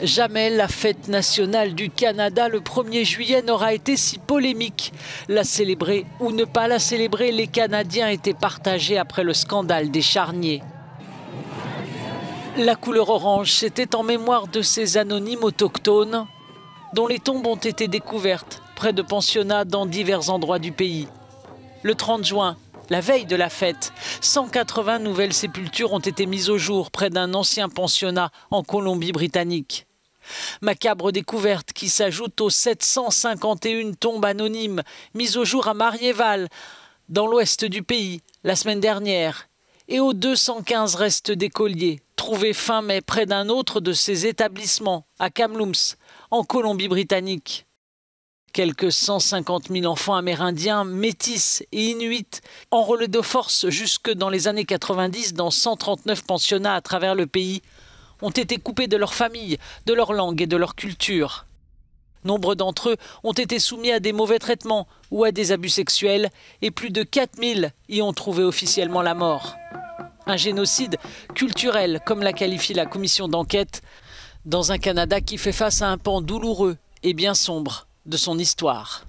Jamais la fête nationale du Canada le 1er juillet n'aura été si polémique. La célébrer ou ne pas la célébrer, les Canadiens étaient partagés après le scandale des charniers. La couleur orange, c'était en mémoire de ces anonymes autochtones dont les tombes ont été découvertes près de pensionnats dans divers endroits du pays. Le 30 juin, la veille de la fête, 180 nouvelles sépultures ont été mises au jour près d'un ancien pensionnat en Colombie-Britannique. Macabre découverte qui s'ajoute aux 751 tombes anonymes mises au jour à Mariéval, dans l'ouest du pays, la semaine dernière, et aux 215 restes d'écoliers trouvés fin mai près d'un autre de ces établissements, à Kamloops, en Colombie-Britannique. Quelques 150 000 enfants amérindiens, métis et inuits, enrôlés de force jusque dans les années 90 dans 139 pensionnats à travers le pays, ont été coupés de leur famille, de leur langue et de leur culture. Nombre d'entre eux ont été soumis à des mauvais traitements ou à des abus sexuels et plus de 4000 y ont trouvé officiellement la mort. Un génocide culturel, comme l'a qualifié la commission d'enquête, dans un Canada qui fait face à un pan douloureux et bien sombre de son histoire.